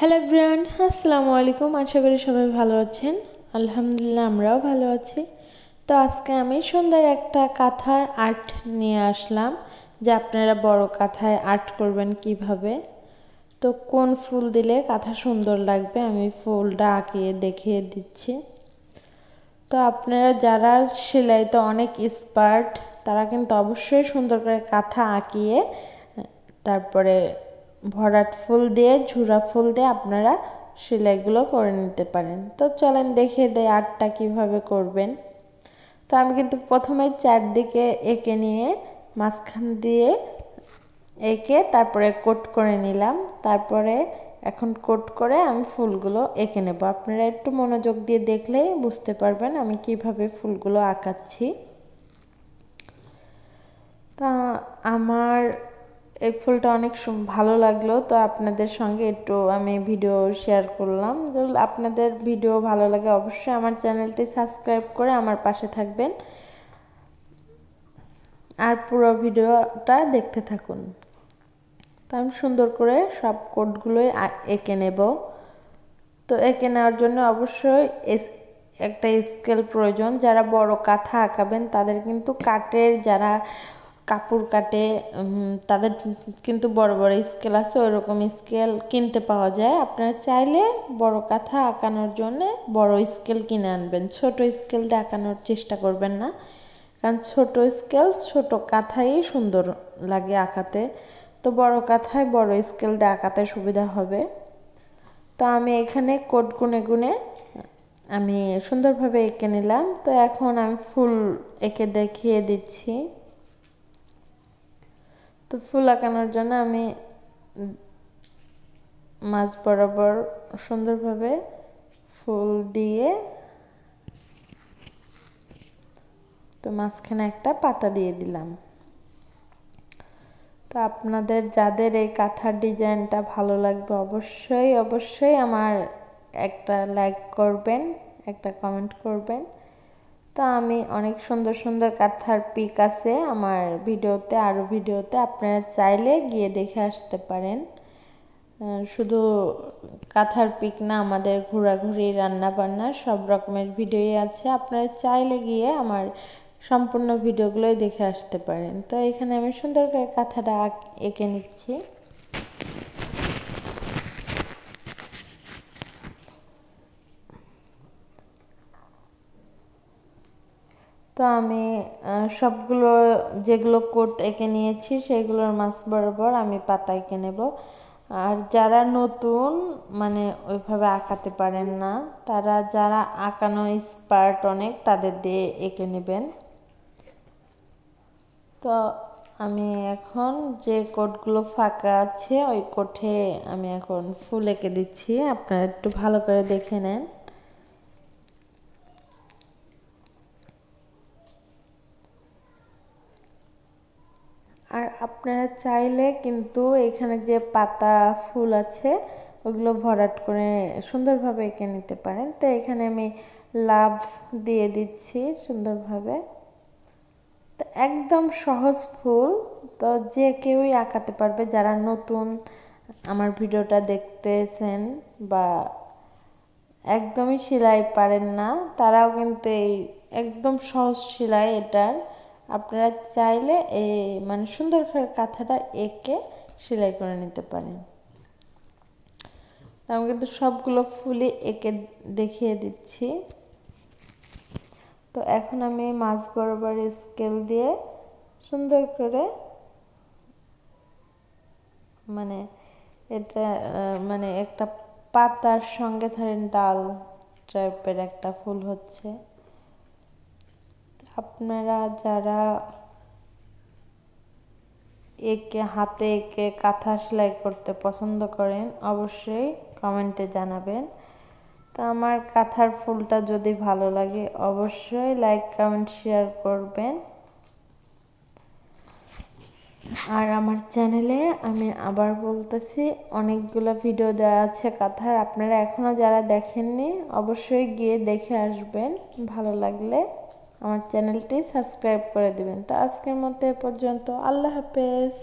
Hello everyone, আসসালামু আলাইকুম। আশা করি সবাই ভালো আছেন। আলহামদুলিল্লাহ আমরাও ভালো আছি। তো আজকে আমি সুন্দর একটা কাঁথার আর্ট নিয়ে আসলাম, যে আপনারা বড় কাঁথায় আর্ট করবেন কিভাবে। তো কোন ফুল দিলে কাঁথা সুন্দর লাগবে আমি ফুলটা আঁকিয়ে দেখিয়ে দিচ্ছি। তো আপনারা যারা সেলাইতে অনেক এক্সপার্ট তারা কিন্তু অবশ্যই সুন্দর করে কাঁথা আঁকিয়ে তারপরে ভরাট ফুল দিয়ে ঝুরা ফুল দিয়ে আপনারা সেলাইগুলো করে নিতে পারেন। তো চলেন দেখিয়ে দেই আর্টটা কিভাবে করবেন। তো আমি কিন্তু প্রথমে চারদিকে এঁকে নিয়ে মাঝখান দিয়ে এঁকে তারপরে কোট করে নিলাম। তারপরে এখন কোট করে আমি ফুলগুলো এঁকে নেব। আপনারা একটু মনোযোগ দিয়ে দেখলেই বুঝতে পারবেন আমি কিভাবে ফুলগুলো আঁকাচ্ছি। তা আমার এই ফুলটা অনেক ভালো লাগলো, তো আপনাদের সঙ্গে একটু আমি ভিডিও শেয়ার করলাম। যদি আপনাদের ভিডিও ভালো লাগে অবশ্যই আমার চ্যানেলটি সাবস্ক্রাইব করে আমার পাশে থাকবেন আর পুরো ভিডিওটা দেখতে থাকুন। তো আমি সুন্দর করে সব কোটগুলোই এঁকে নেব। তো এঁকে নেওয়ার জন্য অবশ্যই একটা স্কেল প্রয়োজন। যারা বড় কাঁথা আঁকাবেন তাদের কিন্তু কাঠের যারা কাপড় কাটে তাদের কিন্তু বড় বড় স্কেল আছে, ওইরকম স্কেল কিনতে পাওয়া যায়। আপনারা চাইলে বড় কাঁথা আঁকানোর জন্য বড় স্কেল কিনে আনবেন, ছোট স্কেল দিয়ে আঁকানোর চেষ্টা করবেন না, কারণ ছোট স্কেল ছোট কাঁথাই সুন্দর লাগে আঁকাতে। তো বড় কাঁথায় বড় স্কেল দিয়ে আঁকাতে সুবিধা হবে। তো আমি এখানে কোট গুনে গুনে আমি সুন্দরভাবে এঁকে নিলাম। তো এখন আমি ফুল এঁকে দেখিয়ে দিচ্ছি। তো ফুল আঁকানোর জন্য আমি মাঝ বরাবর সুন্দরভাবে ফুল দিয়ে তো মাঝখানে একটা পাতা দিয়ে দিলাম। তো আপনাদের যাদের এই কাঁথার ডিজাইনটা ভালো লাগবে অবশ্যই অবশ্যই আমার একটা লাইক করবেন, একটা কমেন্ট করবেন। তো আমি অনেক সুন্দর সুন্দর কাঁথার পিক আছে আমার ভিডিওতে, আরও ভিডিওতে আপনারা চাইলে গিয়ে দেখে আসতে পারেন। শুধু কাঁথার পিক না, আমাদের ঘোরাঘুরি রান্না বান্না সব রকমের ভিডিওই আছে, আপনারা চাইলে গিয়ে আমার সম্পূর্ণ ভিডিওগুলোই দেখে আসতে পারেন। তো এখানে আমি সুন্দর করে কাঁথাটা এঁকে নিচ্ছি। তো আমি সবগুলো যেগুলো কোট এঁকে নিয়েছি সেগুলোর মাছ বরাবর আমি পাতা এঁকে নেব। আর যারা নতুন মানে ওইভাবে আঁকাতে পারেন না, তারা যারা আঁকানো এক্সপার্ট অনেক তাদের দিয়ে এঁকে নেবেন। তো আমি এখন যে কোটগুলো ফাঁকা আছে ওই কোটে আমি এখন ফুল এঁকে দিচ্ছি, আপনারা একটু ভালো করে দেখে নেন। আর আপনারা চাইলে কিন্তু এখানে যে পাতা ফুল আছে ওগুলো ভরাট করে সুন্দরভাবে এঁকে নিতে পারেন। তো এখানে আমি লাভ দিয়ে দিচ্ছি সুন্দরভাবে। তো একদম সহজ ফুল, তো যে কেউই আঁকাতে পারবে। যারা নতুন আমার ভিডিওটা দেখতেছেন বা একদমই সেলাই পারেন না তারাও কিন্তু এই একদম সহজ সেলাই এটার, আপনারা চাইলে এই মানে সুন্দর করে কাঁথাটা এঁকে সেলাই করে নিতে পারেন। আমি কিন্তু সবগুলো ফুলই এঁকে দেখিয়ে দিচ্ছি। তো এখন আমি মাঝ বরাবর স্কেল দিয়ে সুন্দর করে মানে এটা মানে একটা পাতার সঙ্গে ধরেন ডাল টাইপের একটা ফুল হচ্ছে। আপনারা যারা এঁকে হাতে এঁকে কাঁথা সেলাই করতে পছন্দ করেন অবশ্যই কমেন্টে জানাবেন। তো আমার কাঁথার ফুলটা যদি ভালো লাগে অবশ্যই লাইক কমেন্ট শেয়ার করবেন। আর আমার চ্যানেলে আমি আবার বলতেছি অনেকগুলো ভিডিও দেওয়া আছে কাঁথার, আপনারা এখনও যারা দেখেননি অবশ্যই গিয়ে দেখে আসবেন। ভালো লাগলে আমার চ্যানেলটি সাবস্ক্রাইব করে দিবেন। তো আজকের মতো এ পর্যন্ত, আল্লাহ হাফেজ।